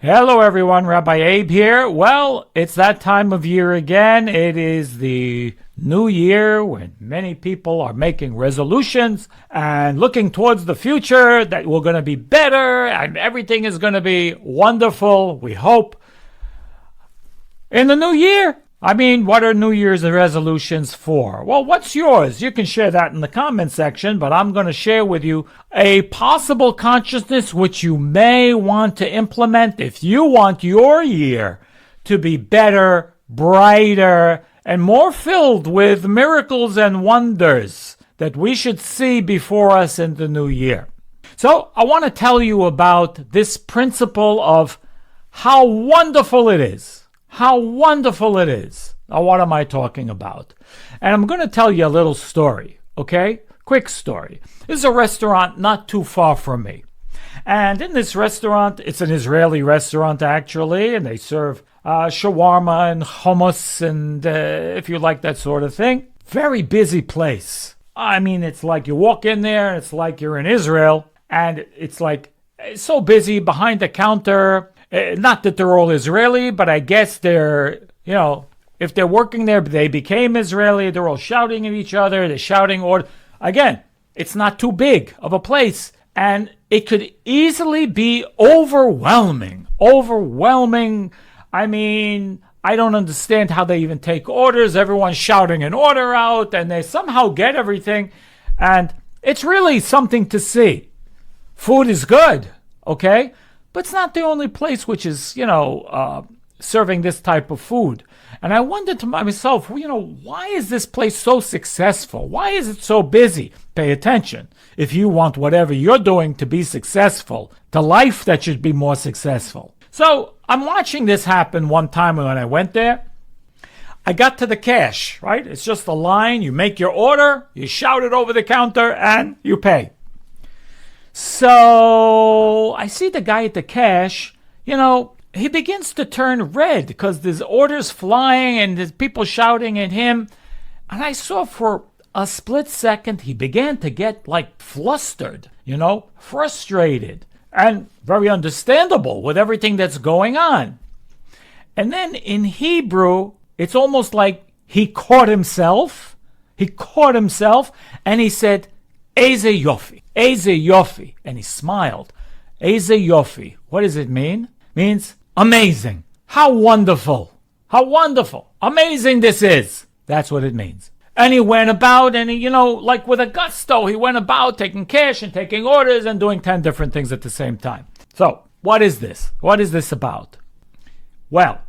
Hello everyone, Rabbi Abe here. Well, it's that time of year again. It is the new year when many people are making resolutions and looking towards the future that we're going to be better and everything is going to be wonderful, we hope, in the new year. I mean, what are New Year's resolutions for? Well, what's yours? You can share that in the comment section, but I'm going to share with you a possible consciousness which you may want to implement if you want your year to be better, brighter, and more filled with miracles and wonders that we should see before us in the new year. So I want to tell you about this principle of how wonderful it is. How wonderful it is. Now, what am I talking about? And I'm going to tell you a little story, okay? Quick story. This is a restaurant not too far from me. And in this restaurant, it's an Israeli restaurant actually, and they serve shawarma and hummus and if you like that sort of thing. Very busy place. I mean, it's like you walk in there and it's like you're in Israel, and it's like it's so busy behind the counter. Not that they're all Israeli, but I guess they're, if they're working there, they became Israeli. They're all shouting at each other. They're shouting order. Again, it's not too big of a place, and it could easily be overwhelming. Overwhelming. I mean, I don't understand how they even take orders. Everyone's shouting an order out, and they somehow get everything, and it's really something to see. Food is good, okay? But it's not the only place which is, serving this type of food. And I wondered to myself, why is this place so successful? Why is it so busy? Pay attention. If you want whatever you're doing to be successful, the life that should be more successful. So I'm watching this happen one time when I went there. I got to the cash, right? It's just a line. You make your order, you shout it over the counter, and you pay. So I see the guy at the cash, he begins to turn red because there's orders flying and there's people shouting at him. And I saw for a split second he began to get like flustered, frustrated, and very understandable with everything that's going on. And then in Hebrew, it's almost like he caught himself. And he said, Eizeh Yoffi. Eizeh Yoffi. And he smiled. Eizeh Yoffi. What does it mean? Means amazing. How wonderful. How wonderful. Amazing this is. That's what it means. And he went about and he, like with a gusto, he went about taking cash and taking orders and doing 10 different things at the same time. So, what is this? What is this about? Well,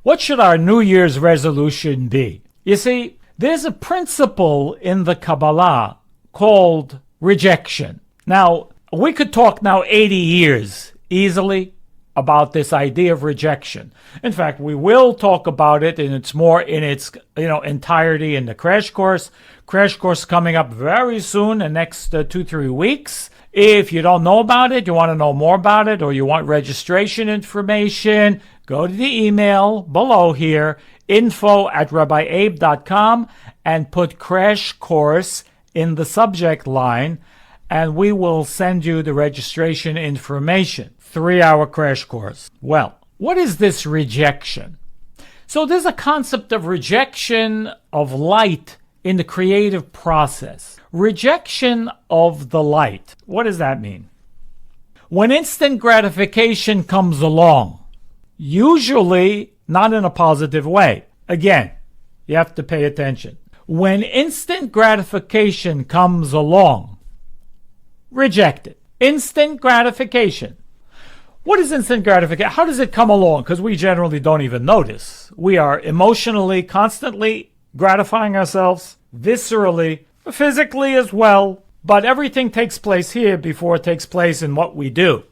what should our New Year's resolution be? You see, there's a principle in the Kabbalah called rejection. Now, we could talk now 80 years easily about this idea of rejection. In fact, we will talk about it, and it's more in its entirety in the crash course. Crash course coming up very soon, the next 2-3 weeks. If you don't know about it, you want to know more about it, or you want registration information, go to the email below here, info@rabbieabe.com, and put crash course in the subject line, and we will send you the registration information. 3-hour crash course. Well, what is this rejection? So there's a concept of rejection of light in the creative process. Rejection of the light. What does that mean? When instant gratification comes along, usually not in a positive way. Again, you have to pay attention. When instant gratification comes along, reject it. Instant gratification. What is instant gratification? How does it come along? Because we generally don't even notice. We are emotionally, constantly gratifying ourselves, viscerally, physically as well. But everything takes place here before it takes place in what we do.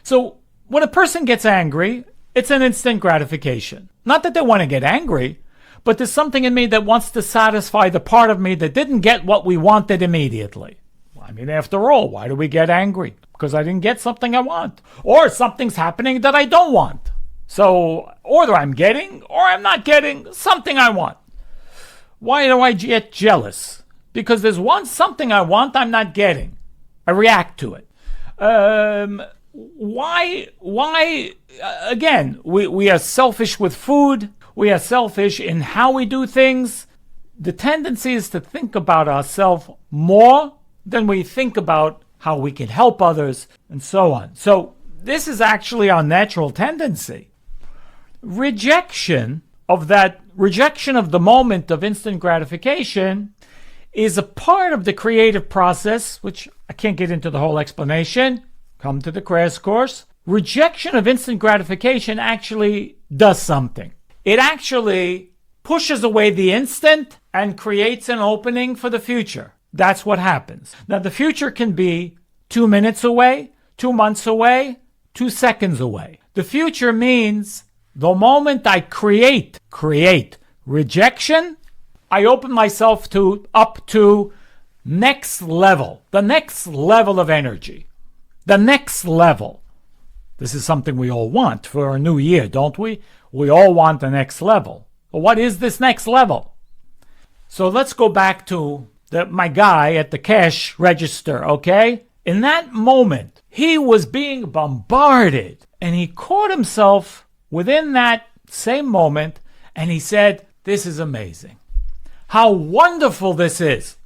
So when a person gets angry, it's an instant gratification. Not that they want to get angry, but there's something in me that wants to satisfy the part of me that didn't get what we wanted immediately. I mean, after all, why do we get angry? Because I didn't get something I want. Or something's happening that I don't want. So, either I'm getting or I'm not getting something I want. Why do I get jealous? Because there's something I want I'm not getting. I react to it. why, again, we are selfish with food. We are selfish in how we do things. The tendency is to think about ourselves more than we think about how we can help others and so on. So this is actually our natural tendency. Rejection of the moment of instant gratification is a part of the creative process, which I can't get into the whole explanation. Come to the crash course. Rejection of instant gratification actually does something. It actually pushes away the instant and creates an opening for the future. That's what happens. Now, the future can be 2 minutes away, 2 months away, 2 seconds away. The future means the moment I create rejection, I open myself up to next level, the next level of energy, the next level. This is something we all want for a new year, don't we? We all want the next level. But what is this next level? So let's go back to my guy at the cash register, okay? In that moment, he was being bombarded, and he caught himself within that same moment, and he said, "This is amazing. How wonderful this is."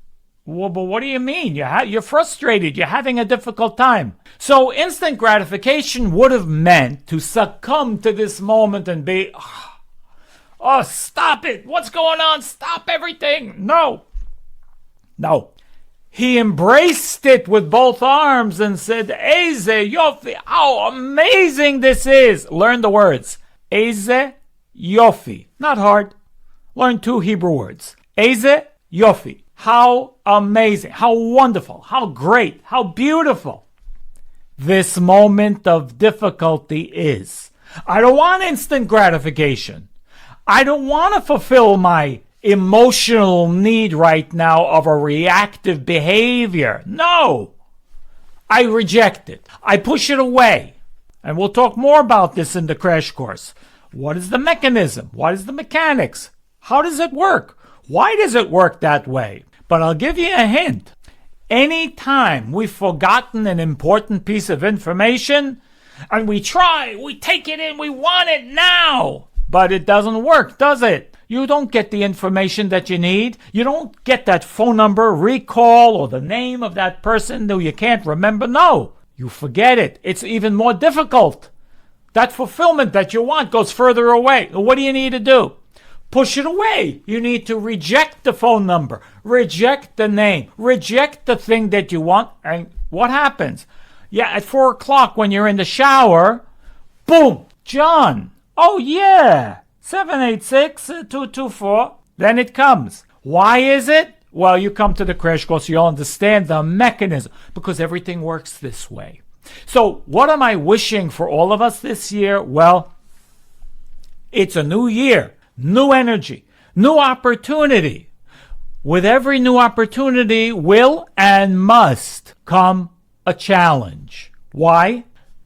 Well, but what do you mean? You're frustrated. You're having a difficult time. So instant gratification would have meant to succumb to this moment and be, "Oh, stop it. What's going on? Stop everything." No. He embraced it with both arms and said, "Eizeh Yoffi, how amazing this is." Learn the words. Eizeh Yoffi. Not hard. Learn 2 Hebrew words. Eizeh Yoffi. How amazing, how wonderful, how great, how beautiful this moment of difficulty is. I don't want instant gratification. I don't want to fulfill my emotional need right now of a reactive behavior. No, I reject it. I push it away. And we'll talk more about this in the crash course. What is the mechanism? What is the mechanics? How does it work? Why does it work that way? But I'll give you a hint. Anytime we've forgotten an important piece of information and we take it in, we want it now, but it doesn't work, does it? You don't get the information that you need. You don't get that phone number, recall, or the name of that person who you can't remember. No, you forget it. It's even more difficult. That fulfillment that you want goes further away. What do you need to do? Push it away. You need to reject the phone number, reject the name, reject the thing that you want. And what happens? Yeah, at 4 o'clock when you're in the shower, boom, John. Oh, yeah, 786-224. Then it comes. Why is it? Well, you come to the crash course, you'll understand the mechanism, because everything works this way. So what am I wishing for all of us this year? Well, it's a new year. New energy, new opportunity. With every new opportunity will and must come a challenge. Why?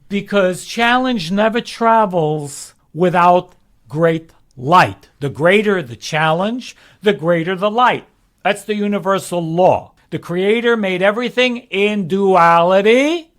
Because challenge never travels without great light. The greater the challenge, the greater the light. That's the universal law. The Creator made everything in duality,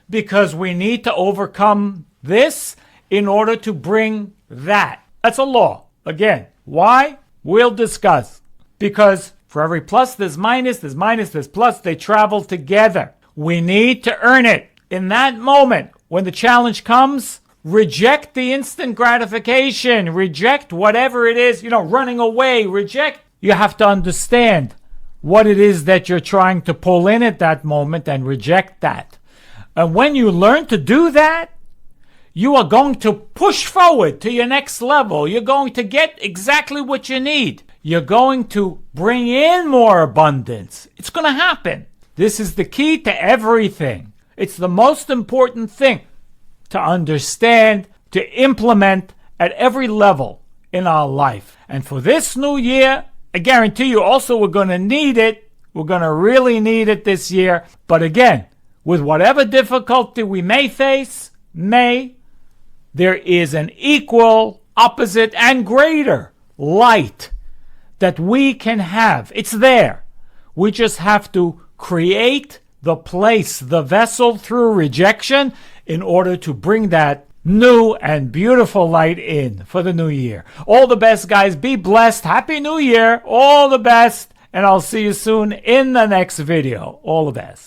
because we need to overcome this in order to bring that. That's a law. Again, why? We'll discuss. Because for every plus, there's minus, there's plus. They travel together. We need to earn it. In that moment, when the challenge comes, reject the instant gratification. Reject whatever it is, running away. Reject. You have to understand what it is that you're trying to pull in at that moment and reject that. And when you learn to do that, you are going to push forward to your next level. You're going to get exactly what you need. You're going to bring in more abundance. It's going to happen. This is the key to everything. It's the most important thing to understand, to implement at every level in our life. And for this new year, I guarantee you also we're going to need it. We're going to really need it this year. But again, with whatever difficulty we may face, there is an equal, opposite, and greater light that we can have. It's there. We just have to create the place, the vessel through rejection in order to bring that new and beautiful light in for the new year. All the best, guys. Be blessed. Happy New Year. All the best. And I'll see you soon in the next video. All the best.